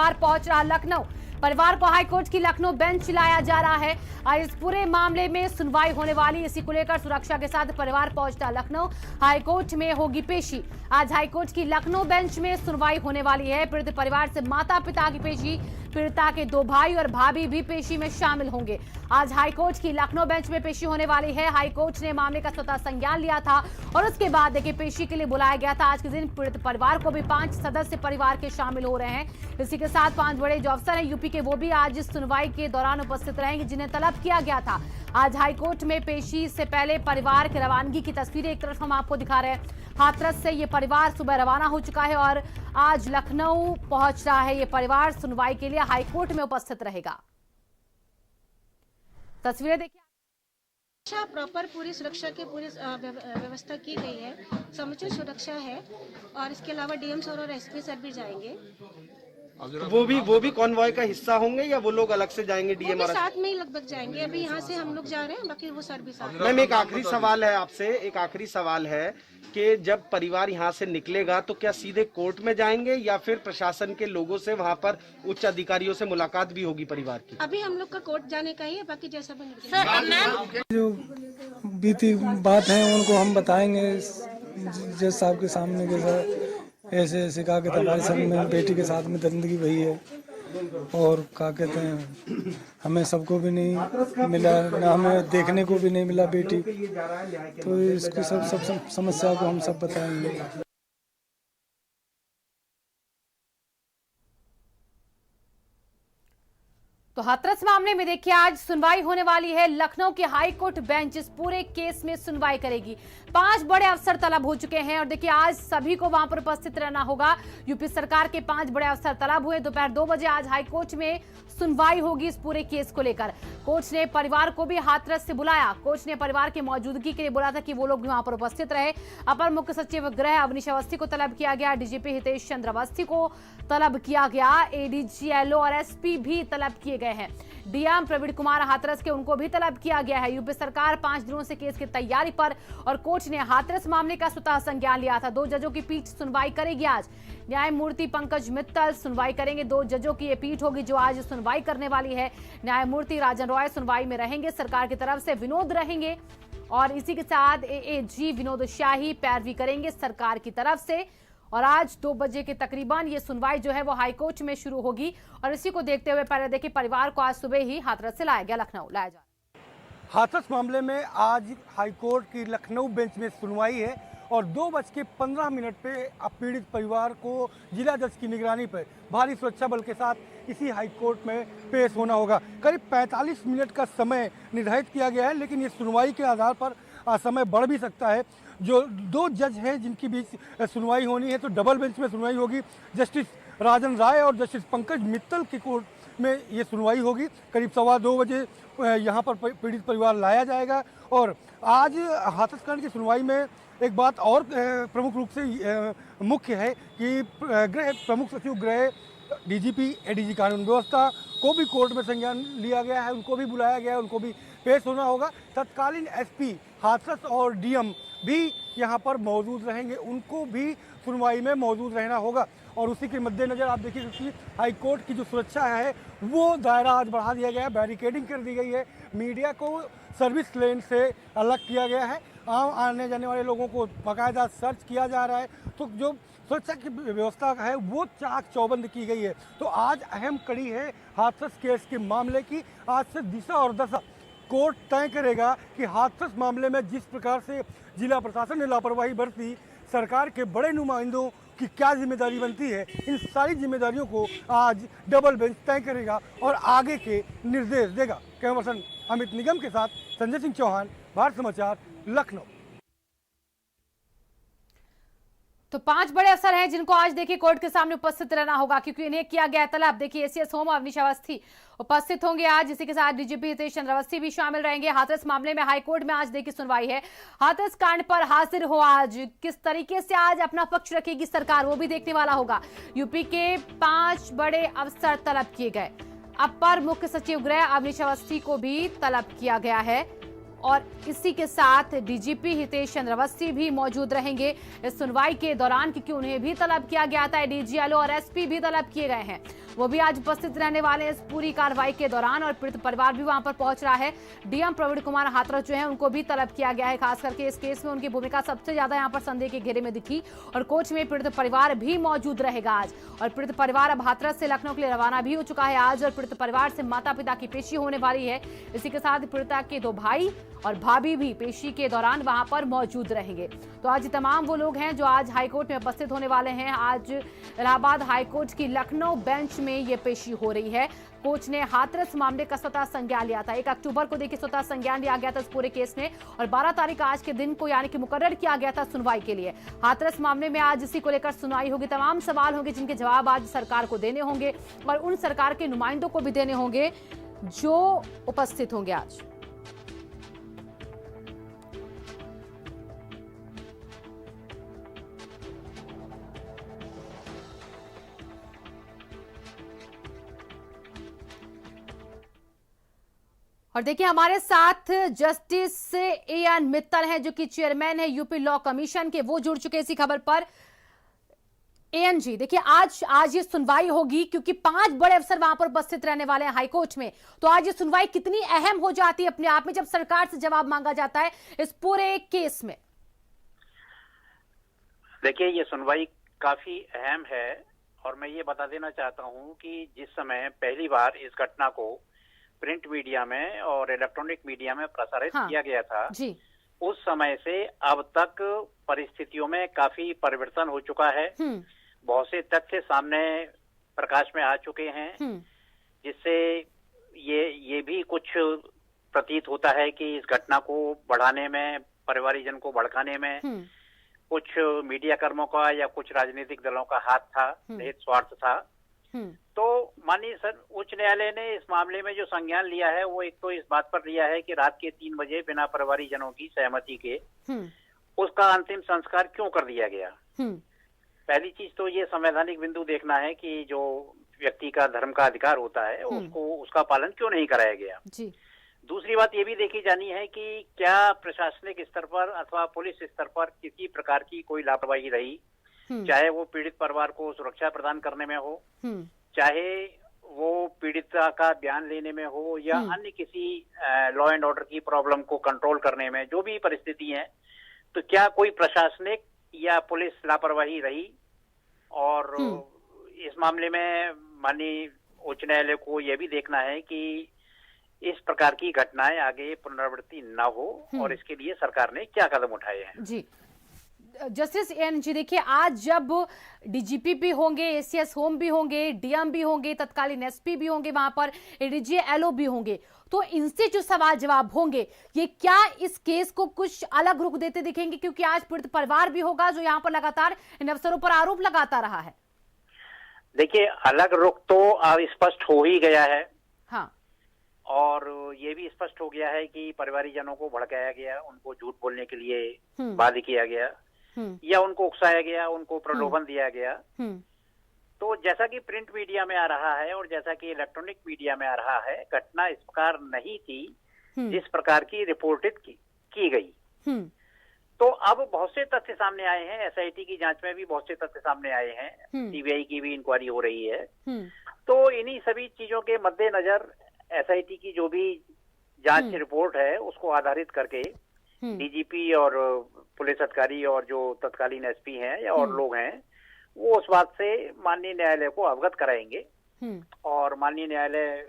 परिवार पहुंच रहा लखनऊ। परिवार को हाईकोर्ट की लखनऊ बेंच लाया जा रहा है और इस पूरे मामले में सुनवाई होने वाली, इसी को लेकर सुरक्षा के साथ परिवार पहुंचता लखनऊ। हाईकोर्ट में होगी पेशी। आज हाईकोर्ट की लखनऊ बेंच में सुनवाई होने वाली है। पीड़ित परिवार से माता पिता की पेशी, पीड़िता के 2 भाई और भाभी भी पेशी में शामिल होंगे। आज हाईकोर्ट की लखनऊ बेंच में पेशी होने वाली है। हाईकोर्ट ने मामले का स्वतः संज्ञान लिया था और उसके बाद देखिए पेशी के लिए बुलाया गया था। आज के दिन पीड़ित परिवार को भी 5 सदस्य परिवार के शामिल हो रहे हैं। इसी के साथ 5 बड़े जो अफसर हैं यूपी के, वो भी आज इस सुनवाई के दौरान उपस्थित रहेंगे, जिन्हें तलब किया गया था। आज हाईकोर्ट में पेशी से पहले परिवार की रवानगी की तस्वीरें एक तरफ हम आपको दिखा रहे हैं। हाथरस से ये परिवार सुबह रवाना हो चुका है और आज लखनऊ पहुंच रहा है। ये परिवार सुनवाई के लिए हाईकोर्ट में उपस्थित रहेगा। तस्वीरें देखिए। प्रॉपर पूरी सुरक्षा की पूरी व्यवस्था की गई है, समुचित सुरक्षा है और इसके अलावा डीएम सर और एसपी सर भी जाएंगे। वो भी कॉन्वॉय का हिस्सा होंगे या वो लोग अलग से जाएंगे? डीएम साथ में ही लगभग जाएंगे। अभी यहाँ से हम लोग जा रहे हैं, बाकी वो सर भी साथ। मैम एक आखिरी सवाल है आपसे, एक आखिरी सवाल है कि जब परिवार यहाँ से निकलेगा तो क्या सीधे कोर्ट में जाएंगे या फिर प्रशासन के लोगों से वहाँ पर उच्च अधिकारियों से मुलाकात भी होगी परिवार की? अभी हम लोग का कोर्ट जाने का ही है, बाकी जैसा भी जो बीती बात है उनको हम बताएंगे जज साहब के सामने के साथ। ऐसे ऐसे कहा कहते हमारे साथ में बेटी के साथ में दरिंदगी हुई है और कहा कहते हैं हमें सबको भी नहीं मिला, ना हमें देखने को भी नहीं मिला बेटी, तो इसकी सब समस्या को हम सब बताएंगे। तो हाथरस मामले में देखिए आज सुनवाई होने वाली है। लखनऊ की हाईकोर्ट बेंच इस पूरे केस में सुनवाई करेगी। 5 बड़े अफसर तलब हो चुके हैं और देखिए आज सभी को वहां पर उपस्थित रहना होगा। यूपी सरकार के 5 बड़े अफसर तलब हुए। दोपहर 2 बजे आज हाईकोर्ट में सुनवाई होगी इस पूरे केस को लेकर। कोर्ट ने परिवार को भी हाथरस से बुलाया। कोर्ट ने परिवार की मौजूदगी के लिए बोला था कि वो लोग भी वहां पर उपस्थित रहे। अपर मुख्य सचिव गृह अवनीश अवस्थी को तलब किया गया। डीजीपी हितेश चंद्र अवस्थी को तलब किया गया। एडीजी, एलओ और एसपी भी तलब किए गए हैं। डीएम प्रवीण कुमार हाथरस के, उनको भी तलब किया गया है। यूपी सरकार 5 दिनों से केस की तैयारी पर और कोर्ट ने हाथरस मामले का स्वतः संज्ञान लिया था। 2 जजों की पीठ सुनवाई करेगी आज। न्यायमूर्ति पंकज मित्तल सुनवाई करेंगे। 2 जजों की ये पीठ होगी जो आज सुनवाई करने वाली है। न्यायमूर्ति राजन रॉय सुनवाई में रहेंगे। सरकार की तरफ से विनोद रहेंगे और इसी के साथ एएजी विनोद शाही पैरवी करेंगे सरकार की तरफ से। और आज 2 बजे के तकरीबन ये सुनवाई जो है वो हाईकोर्ट में शुरू होगी और इसी को देखते हुए पहले देखिए परिवार को आज सुबह ही हाथरस से लाया गया, लखनऊ लाया जा रहा है। हाथरस मामले में आज हाईकोर्ट की लखनऊ बेंच में सुनवाई है और 2:15 पे पीड़ित परिवार को जिला जज की निगरानी पर भारी सुरक्षा बल के साथ इसी हाईकोर्ट में पेश होना होगा। करीब 45 मिनट का समय निर्धारित किया गया है, लेकिन इस सुनवाई के आधार पर समय बढ़ भी सकता है। जो 2 जज हैं जिनकी बीच सुनवाई होनी है, तो डबल बेंच में सुनवाई होगी। जस्टिस राजन राय और जस्टिस पंकज मित्तल की कोर्ट में ये सुनवाई होगी। करीब 2:15 बजे यहाँ पर पीड़ित परिवार लाया जाएगा। और आज हाथरस कांड की सुनवाई में एक बात और प्रमुख रूप से मुख्य है कि गृह प्रमुख सचिव गृह, डीजीपी, एडीजी कानून व्यवस्था को भी कोर्ट में संज्ञान लिया गया है, उनको भी बुलाया गया है, उनको भी पेश होना होगा। तत्कालीन एसपी हाथरस और डीएम भी यहाँ पर मौजूद रहेंगे, उनको भी सुनवाई में मौजूद रहना होगा। और उसी के मद्देनज़र आप देखिए कि हाईकोर्ट की जो सुरक्षा है वो दायरा आज बढ़ा दिया गया है, बैरिकेडिंग कर दी गई है। मीडिया को सर्विस लेन से अलग किया गया है। आम आने जाने वाले लोगों को बाकायदा सर्च किया जा रहा है। तो जो सुरक्षा की व्यवस्था है वो चाक चौबंद की गई है। तो आज अहम कड़ी है हाथरस केस के मामले की। आज से दिशा और दशा कोर्ट तय करेगा कि हाथरस मामले में जिस प्रकार से जिला प्रशासन ने लापरवाही बरती, सरकार के बड़े नुमाइंदों की क्या जिम्मेदारी बनती है, इन सारी जिम्मेदारियों को आज डबल बेंच तय करेगा और आगे के निर्देश देगा। कैमरा पर्सन अमित निगम के साथ संजय सिंह चौहान, भारत समाचार, लखनऊ। तो 5 बड़े अफसर हैं जिनको आज देखिए कोर्ट के सामने उपस्थित रहना होगा क्योंकि इन्हें किया गया तलब। देखिए एसीएस होम अवनीश अवस्थी उपस्थित होंगे आज। इसी के साथ डीजीपी हितेश चंद्र अवस्थी भी शामिल रहेंगे। हाथरस मामले में हाईकोर्ट में आज देखिए सुनवाई है। हाथरस कांड पर हाजिर हो आज किस तरीके से आज अपना पक्ष रखेगी सरकार, वो भी देखने वाला होगा। यूपी के 5 बड़े अफसर तलब किए गए। अपर मुख्य सचिव गृह अवनीश अवस्थी को भी तलब किया गया है और इसी के साथ डीजीपी हितेश चंद्र अवस्थी भी मौजूद रहेंगे इस सुनवाई के दौरान, क्योंकि उन्हें भी तलब किया गया था। डीजीएलओ और एसपी भी तलब किए गए हैं, वो भी आज उपस्थित रहने वाले हैं इस पूरी कार्रवाई के दौरान, और पीड़ित परिवार भी वहां पर पहुंच रहा है। डीएम प्रवीण कुमार हाथरस जो है उनको भी तलब किया गया है। खास करके इस केस में उनकी भूमिका सबसे ज्यादा यहाँ पर संदेह के घेरे में दिखी, और कोच में पीड़ित परिवार भी मौजूद रहेगा आज। और पीड़ित परिवार अब हाथरस से लखनऊ के लिए रवाना भी हो चुका है आज, और पीड़ित परिवार से माता पिता की पेशी होने वाली है। इसी के साथ पीड़िता के 2 भाई और भाभी भी पेशी के दौरान वहां पर मौजूद रहेंगे। तो आज तमाम वो लोग हैं जो आज हाईकोर्ट में उपस्थित होने वाले हैं। आज इलाहाबाद हाईकोर्ट की लखनऊ बेंच में ये पेशी हो रही है। कोच ने हाथरस मामले का स्वतः संज्ञान लिया था। 1 अक्टूबर को देखिए स्वतः संज्ञान लिया गया था इस पूरे केस में, और 12 तारीख आज के दिन को यानी कि मुकर्रर किया गया था सुनवाई के लिए। हाथरस मामले में आज इसी को लेकर सुनवाई होगी। तमाम सवाल होंगे जिनके जवाब आज सरकार को देने होंगे, और उन सरकार के नुमाइंदों को भी देने होंगे जो उपस्थित होंगे आज। और देखिए हमारे साथ जस्टिस एएन मित्तल हैं जो कि चेयरमैन है यूपी लॉ कमीशन के, वो जुड़ चुके इसी खबर पर। एएन जी, देखिए आज ये सुनवाई होगी, क्योंकि 5 बड़े अफसर वहां पर उपस्थित रहने वाले हैं हाईकोर्ट में। तो आज ये सुनवाई कितनी अहम हो जाती है अपने आप में, जब सरकार से जवाब मांगा जाता है इस पूरे केस में? देखिए ये सुनवाई काफी अहम है, और मैं ये बता देना चाहता हूं कि जिस समय पहली बार इस घटना को प्रिंट मीडिया में और इलेक्ट्रॉनिक मीडिया में प्रसारित किया गया था जी। उस समय से अब तक परिस्थितियों में काफी परिवर्तन हो चुका है। बहुत से तथ्य सामने प्रकाश में आ चुके हैं, जिससे ये भी कुछ प्रतीत होता है कि इस घटना को बढ़ाने में, परिवारजन को भड़काने में कुछ मीडिया कर्मों का या कुछ राजनीतिक दलों का हाथ था, निहित स्वार्थ था। तो माननीय उच्च न्यायालय ने इस मामले में जो संज्ञान लिया है वो एक तो इस बात पर लिया है कि रात के 3 बजे बिना परिवारजनों की सहमति के उसका अंतिम संस्कार क्यों कर दिया गया। पहली चीज तो ये संवैधानिक बिंदु देखना है कि जो व्यक्ति का धर्म का अधिकार होता है उसको उसका पालन क्यों नहीं कराया गया जी। दूसरी बात ये भी देखी जानी है कि क्या प्रशासनिक स्तर पर अथवा पुलिस स्तर पर किसी प्रकार की कोई लापरवाही रही, चाहे वो पीड़ित परिवार को सुरक्षा प्रदान करने में हो, चाहे वो पीड़िता का बयान लेने में हो, या अन्य किसी लॉ एंड ऑर्डर की प्रॉब्लम को कंट्रोल करने में, जो भी परिस्थिति है, तो क्या कोई प्रशासनिक या पुलिस लापरवाही रही। और इस मामले में माननीय उच्च न्यायालय को यह भी देखना है कि इस प्रकार की घटनाएं आगे पुनरावृत्ति न हो, और इसके लिए सरकार ने क्या कदम उठाए हैं। जी जस्टिस एन जी, देखिए आज जब डीजीपी भी होंगे, एसीएस होम भी होंगे, डीएम भी होंगे, तत्कालीन एसपी भी होंगे, वहां पर एडीजीएलओ भी होंगे, तो इनसे जो सवाल जवाब होंगे ये क्या इस केस को कुछ अलग रुख देते दिखेंगे? क्योंकि आज पीड़ित परिवार भी होगा जो यहाँ पर लगातार इन अफसरों पर आरोप लगाता रहा है। देखिए अलग रुख तो अब स्पष्ट हो ही गया है। हाँ। और ये भी स्पष्ट हो गया है कि परिवारजनों को भड़काया गया, उनको झूठ बोलने के लिए बाध्य किया गया, या उनको उकसाया गया, उनको प्रलोभन दिया गया। तो जैसा कि प्रिंट मीडिया में आ रहा है और जैसा कि इलेक्ट्रॉनिक मीडिया में आ रहा है, घटना इस प्रकार नहीं थी जिस प्रकार की रिपोर्टेड की गई। तो अब बहुत से तथ्य सामने आए हैं, एसआईटी की जांच में भी बहुत से तथ्य सामने आए हैं, सीबीआई की भी इंक्वायरी हो रही है। तो इन्हीं सभी चीजों के मद्देनजर एसआईटी की जो भी जांच रिपोर्ट है उसको आधारित करके डीजीपी और पुलिस अधिकारी और जो तत्कालीन एसपी हैं या और लोग हैं वो उस बात से माननीय न्यायालय को अवगत कराएंगे, और माननीय न्यायालय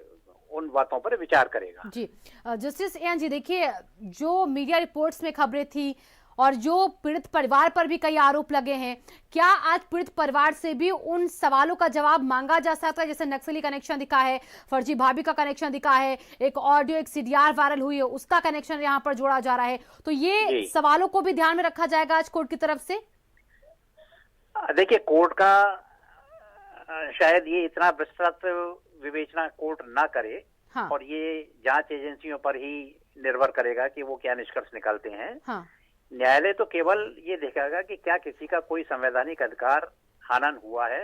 उन बातों पर विचार करेगा। जी जस्टिस एन जी, देखिए जो मीडिया रिपोर्ट्स में खबरें थी और जो पीड़ित परिवार पर भी कई आरोप लगे हैं, क्या आज पीड़ित परिवार से भी उन सवालों का जवाब मांगा जा सकता है? जैसे नक्सली कनेक्शन दिखा है, फर्जी भाभी का कनेक्शन दिखा है, एक ऑडियो, एक सीडीआर वायरल हुई है, उसका कनेक्शन यहाँ पर जोड़ा जा रहा है, तो ये सवालों को भी ध्यान में रखा जाएगा आज कोर्ट की तरफ से? देखिए कोर्ट का शायद ये इतना विस्तृत विवेचना कोर्ट ना करे। हाँ। और ये जांच एजेंसियों पर ही निर्भर करेगा कि वो क्या निष्कर्ष निकालते हैं। हाँ। न्यायालय तो केवल ये देखेगा कि क्या किसी का कोई संवैधानिक अधिकार हनन हुआ है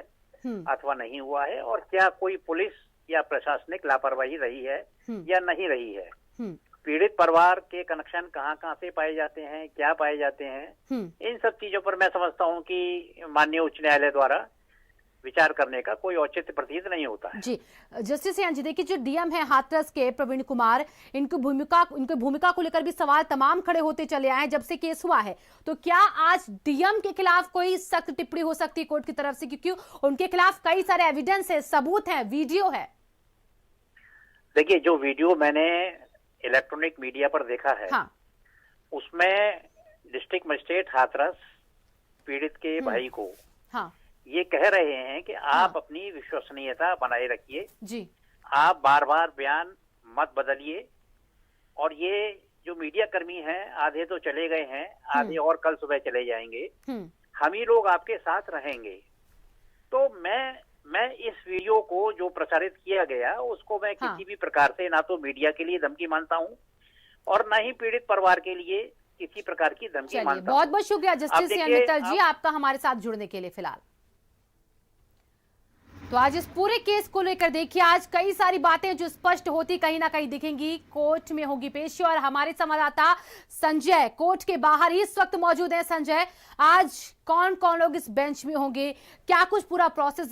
अथवा नहीं हुआ है, और क्या कोई पुलिस या प्रशासनिक लापरवाही रही है या नहीं रही है। पीड़ित परिवार के कनेक्शन कहाँ कहाँ से पाए जाते हैं, क्या पाए जाते हैं, इन सब चीजों पर मैं समझता हूँ कि माननीय उच्च न्यायालय द्वारा विचार करने का कोई औचित्य प्रतीत नहीं होता है। जी जस्टिस यान जी, देखिए जो डीएम है हाथरस के प्रवीण कुमार, इनकी भूमिका को लेकर भी सवाल तमाम खड़े होते चले आए हैं जब से केस हुआ है। तो क्या आज डीएम के खिलाफ कोई सख्त टिप्पणी हो सकती है कोर्ट की तरफ से, क्योंकि उनके खिलाफ कई सारे एविडेंस है, सबूत है, वीडियो है? देखिए, जो वीडियो मैंने इलेक्ट्रॉनिक मीडिया पर देखा है, हाँ। उसमें डिस्ट्रिक्ट मजिस्ट्रेट हाथरस पीड़ित के भाई को हाँ। ये कह रहे हैं कि आप अपनी विश्वसनीयता बनाए रखिए जी, आप बार बार बयान मत बदलिए, और ये जो मीडिया कर्मी हैं आधे तो चले गए हैं, आधे और कल सुबह चले जाएंगे, हम ही लोग आपके साथ रहेंगे। तो मैं इस वीडियो को जो प्रसारित किया गया उसको मैं किसी भी प्रकार से ना तो मीडिया के लिए धमकी मानता हूं और ना ही पीड़ित परिवार के लिए किसी प्रकार की धमकी मानता हूं। बहुत बहुत शुक्रिया जस्टिस मित्तल जी आपका हमारे साथ जुड़ने के लिए। फिलहाल तो आज इस पूरे केस को लेकर देखिए आज कई सारी बातें जो स्पष्ट होती कहीं ना कहीं दिखेंगी। कोर्ट में होगी पेशी और हमारे संवाददाता संजय कोर्ट के बाहर ही इस वक्त मौजूद है। संजय, आज कौन कौन लोग इस बेंच में होंगे, क्या कुछ पूरा प्रोसेस